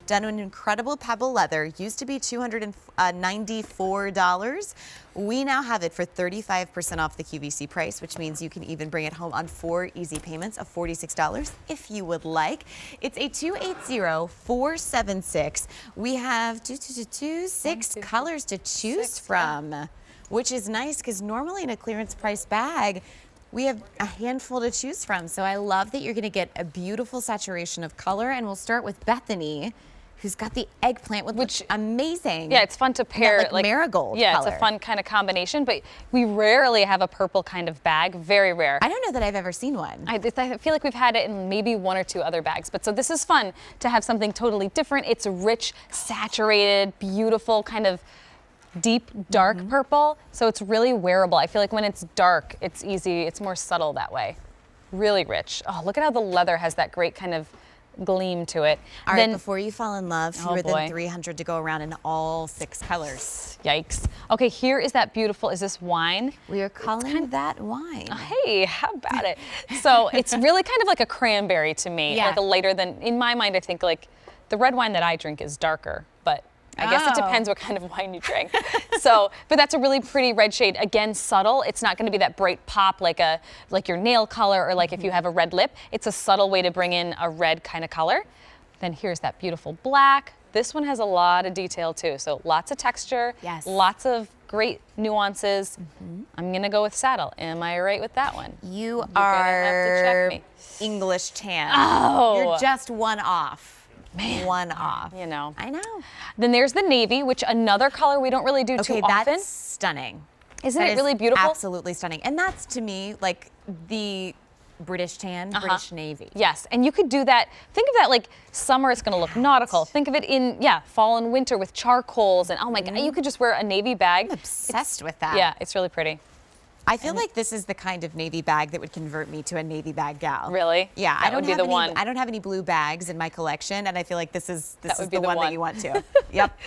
done in incredible pebble leather. Used to be $294. We now have it for 35% off the QVC price, which means you can even bring it home on 4 easy payments of $46 if you would like. It's a 280-476. We have 6 colors to choose from, which is nice because normally in a clearance price bag, we have a handful to choose from. So I love that you're going to get a beautiful saturation of color. And we'll start with Bethany, who's got the eggplant, which amazing. Yeah, it's fun to pair like marigold Yeah, color. It's a fun kind of combination, but we rarely have a purple kind of bag, very rare. I don't know that I've ever seen one. I feel like we've had it in maybe 1 or 2 other bags, but so this is fun to have something totally different. It's rich, saturated, beautiful, kind of deep, dark purple, so it's really wearable. I feel like when it's dark, it's easy, it's more subtle that way. Really rich. Oh, look at how the leather has that great kind of gleam to it. All right, before you fall in love, fewer boy. than 300 to go around in all 6 colors. Yikes. Okay, here is that beautiful, is this wine? We are calling that wine. Hey, how about it? So it's really kind of like a cranberry to me, like a lighter than, in my mind, I think like the red wine that I drink is darker, but I guess it depends what kind of wine you drink. So, but that's a really pretty red shade. Again, subtle. It's not going to be that bright pop like your nail color or like if you have a red lip. It's a subtle way to bring in a red kind of color. Then here's that beautiful black. This one has a lot of detail too. So lots of texture, lots of great nuances. I'm going to go with saddle. Am I right with that one? You're are have to check me. English tan. Oh. You're just one off. Man, one off. You know. I know. Then there's the navy, which another color we don't really do too often. That's stunning. Isn't it really beautiful? Absolutely stunning. And that's to me like the British tan, British navy. Yes, and you could do that. Think of that like summer, it's going to look nautical. Think of it in, fall and winter with charcoals and oh my God, you could just wear a navy bag. I'm obsessed with that. Yeah, it's really pretty. I feel like this is the kind of navy bag that would convert me to a navy bag gal. Really? Yeah, that would be the one. I don't have any blue bags in my collection, and I feel like this is the one that you want to. Yep.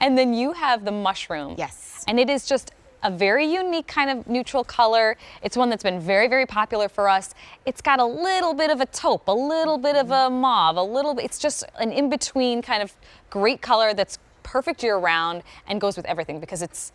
And then you have the mushroom. Yes. And it is just a very unique kind of neutral color. It's one that's been very, very popular for us. It's got a little bit of a taupe, a little bit of a mauve, it's just an in-between kind of great color that's perfect year-round and goes with everything because it's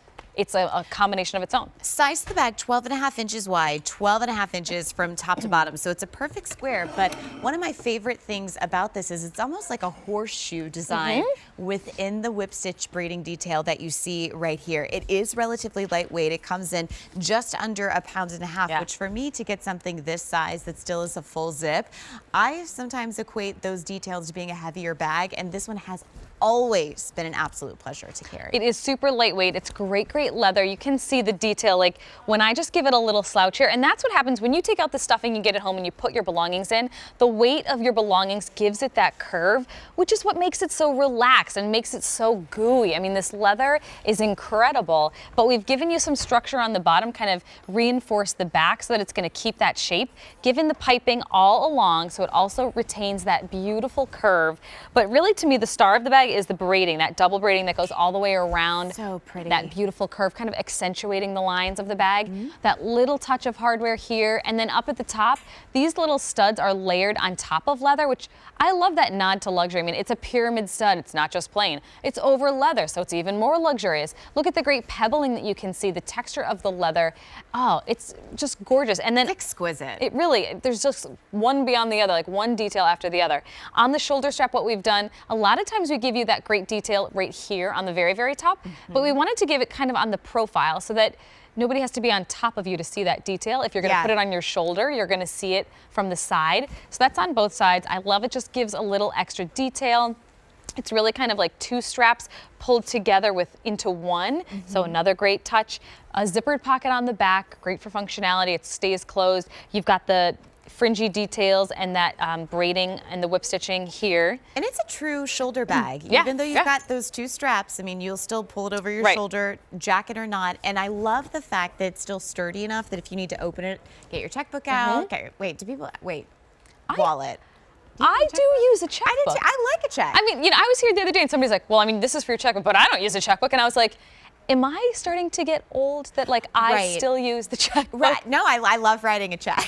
a combination of its own. Size the bag, 12.5 inches wide, 12.5 inches from top to bottom. So it's a perfect square. But one of my favorite things about this is it's almost like a horseshoe design within the whip stitch braiding detail that you see right here. It is relatively lightweight. It comes in just under 1.5 pounds, which for me to get something this size that still is a full zip, I sometimes equate those details to being a heavier bag. And this one has always been an absolute pleasure to carry. It is super lightweight. It's great leather. You can see the detail like when I just give it a little slouch here, and that's what happens when you take out the stuffing, you get it home and you put your belongings in. The weight of your belongings gives it that curve, which is what makes it so relaxed and makes it so gooey. I mean, this leather is incredible, but we've given you some structure on the bottom, kind of reinforce the back so that it's going to keep that shape, given the piping all along so it also retains that beautiful curve. But really to me, the star of the bag is the braiding, that double braiding that goes all the way around. So pretty. That beautiful curve, kind of accentuating the lines of the bag. That little touch of hardware here, and then up at the top, these little studs are layered on top of leather, which I love that nod to luxury. I mean, it's a pyramid stud. It's not just plain. It's over leather, so it's even more luxurious. Look at the great pebbling that you can see, the texture of the leather. Oh, it's just gorgeous. And then it's exquisite. It really, there's just one beyond the other, like one detail after the other. On the shoulder strap, what we've done, a lot of times we give you that great detail right here on the very, very top, but we wanted to give it kind of on the profile so that nobody has to be on top of you to see that detail. If you're going to put it on your shoulder, you're going to see it from the side. So that's on both sides. I love it. Just gives a little extra detail. It's really kind of like 2 straps pulled together into one. So another great touch. A zippered pocket on the back, great for functionality. It stays closed. You've got the fringy details and that braiding and the whip stitching here. And it's a true shoulder bag. Even though you've got those 2 straps, I mean, you'll still pull it over your shoulder, jacket or not. And I love the fact that it's still sturdy enough that if you need to open it, get your checkbook out. Okay, wallet. I do use a checkbook. I like a check. I mean, I was here the other day and somebody's like, well, I mean, this is for your checkbook, but I don't use a checkbook. And I was like, am I starting to get old that like I still use the checkbook? Right. No, I love writing a check.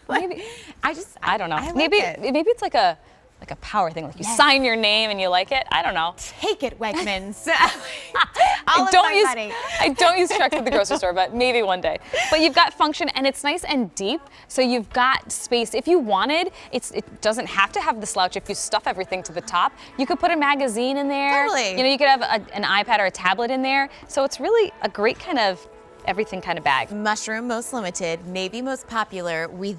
Maybe I don't know. Maybe it's like a like a power thing, like you sign your name and you like it. I don't know. Take it, Wegmans. I don't use trucks at the grocery store, but maybe one day. But you've got function, and it's nice and deep, so you've got space. If you wanted, it doesn't have to have the slouch. If you stuff everything to the top, you could put a magazine in there. Totally. You know, you could have an iPad or a tablet in there. So it's really a great kind of everything kind of bag. Mushroom most limited, navy most popular. We